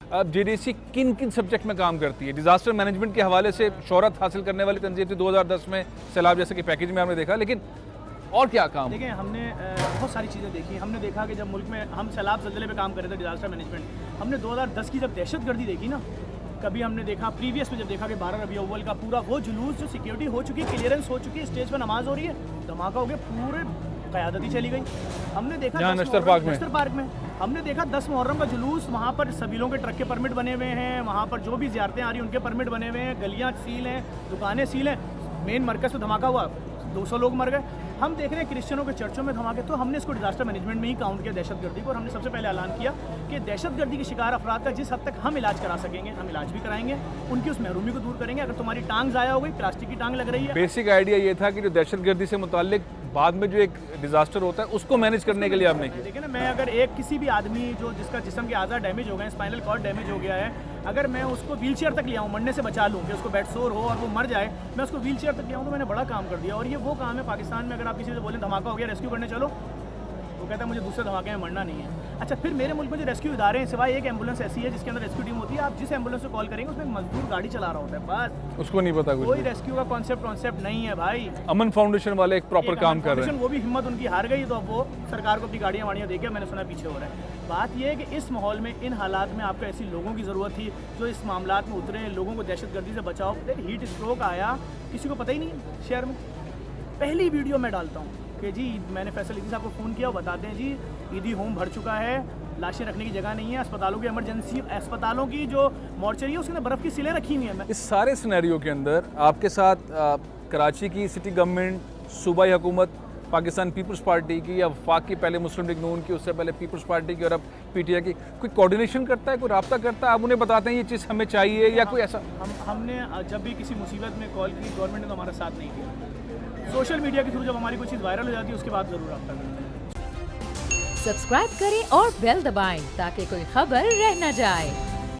अब जेडीसी किन किन सब्जेक्ट में काम करती है? डिजास्टर मैनेजमेंट के हवाले से शोहरत हासिल करने वाली तंजीम थी 2010 में, सैलाब जैसे कि पैकेज में हमने देखा, लेकिन और क्या काम? देखिए, हमने बहुत सारी चीज़ें देखी। हमने देखा कि जब मुल्क में हम सैलाब ज़लज़ले पे काम कर रहे थे, डिजास्टर मैनेजमेंट, हमने 2010 की जब दहशतगर्दी देखी ना, कभी हमने देखा प्रीवियस में जब देखा कि 12 रबी अव्वल का पूरा वो जुलूस जो सिक्योरिटी हो चुकी है, क्लियरेंस हो चुकी है, स्टेज पर नमाज हो रही है, धमाका हो गया, पूरे क़यादती चली गई। हमने देखा नश्तर पार्क में हमने देखा 10 मुहर्रम का जुलूस, वहाँ पर सबिलों के ट्रक के परमिट बने हुए हैं, वहाँ पर जो भी ज़ियारतें आ रही हैं उनके परमिट बने हुए हैं, गलियाँ सील हैं, दुकानें सील हैं, मेन मरकज़ पे धमाका हुआ, 200 लोग मर गए। हम देख रहे हैं क्रिश्चियनों के चर्चों में धमाके, तो हमने इसको डिजास्टर मैनेजमेंट में ही काउंट किया दहशतगर्दी को, और हमने सबसे पहले ऐलान किया कि दहशतगर्दी के शिकार अफराद का जिस हद तक हम इलाज करा सकेंगे हम इलाज भी कराएंगे, उनकी उस महरूमी को दूर करेंगे। अगर तुम्हारी टांग ज़ाया हो गई, प्लास्टिक की टांग लग रही है। बेसिक आइडिया ये था कि जो दहशतगर्दी से मुताल्लिक बाद में जो एक डिजास्टर होता है उसको मैनेज करने के लिए आपने किया। देखिए ना, मैं अगर एक किसी भी आदमी जो जिसका जिस्म के आज़ा डैमेज हो गए, स्पाइनल कॉर्ड डैमेज हो गया है, अगर मैं उसको व्हील चेयर तक ले आऊँ, मरने से बचा लूँ, कि उसको बेड सोर हो और वो मर जाए, मैं उसको व्हील चेयर तक ले आऊँ, तो मैंने बड़ा काम कर दिया। और ये वो काम है पाकिस्तान में, अगर आप किसी से बोलें धमाका हो गया रेस्क्यू करने चलो, वो कहता है मुझे दूसरे धमाके में मरना नहीं है। अच्छा, फिर मेरे मुल्क में जो रेस्क्यू इदारे हैं, सिवाय एक एम्बुलेंस ऐसी है जिसके अंदर रेस्क्यू टीम होती है, आप जिस एम्बुलेंस को कॉल करेंगे उसमें एक मजदूर गाड़ी चला रहा होता है, बस उसको नहीं पता कुछ कोई भी। रेस्क्यू का कॉन्सेप्ट नहीं है भाई। अमन फाउंडेशन वाले एक प्रॉपर काम कर रहे हैं। वो भी हिम्मत उनकी हार गई, तो अब वो सरकार को अपनी गाड़ियाँ वाड़ियाँ देके मैंने सुना पीछे हो रहा है। बात यह है कि इस माहौल में, इन हालात में आपको ऐसी लोगों की ज़रूरत थी जो इस मामलात में उतरे, लोगों को दहशतगर्दी से बचाओ। हीट स्ट्रोक आया, किसी को पता ही नहीं है शहर में। पहली वीडियो मैं डालता हूँ कि जी मैंने फैसल ईदी साहब को फ़ोन किया, वो बताते हैं जी ईदी होम भर चुका है, लाशें रखने की जगह नहीं है, अस्पतालों की इमरजेंसी, अस्पतालों की जो मॉर्चरी है उसके अंदर बर्फ़ की सिलें रखी हुई हैं। इस सारे सिनेरियो के अंदर आपके साथ कराची की सिटी गवर्नमेंट, सूबाई हुकूमत, पाकिस्तान पीपल्स पार्टी की या वफाक की, पहले मुस्लिम लीग नून की, उससे पहले पीपल्स पार्टी की और अब पीटीआई की, कोई कोऑर्डिनेशन करता है, कोई रब्ता करता है? आप उन्हें बताते हैं ये चीज़ हमें चाहिए या कोई ऐसा? हमने जब भी किसी मुसीबत में कॉल की, गवर्नमेंट ने तो हमारा साथ नहीं दिया। सोशल मीडिया के थ्रू जब हमारी कोई चीज़ वायरल हो जाती है उसके बाद ज़रूर रब्ता करते हैं। सब्सक्राइब करें और बेल दबाएं ताकि कोई खबर रह न जाए।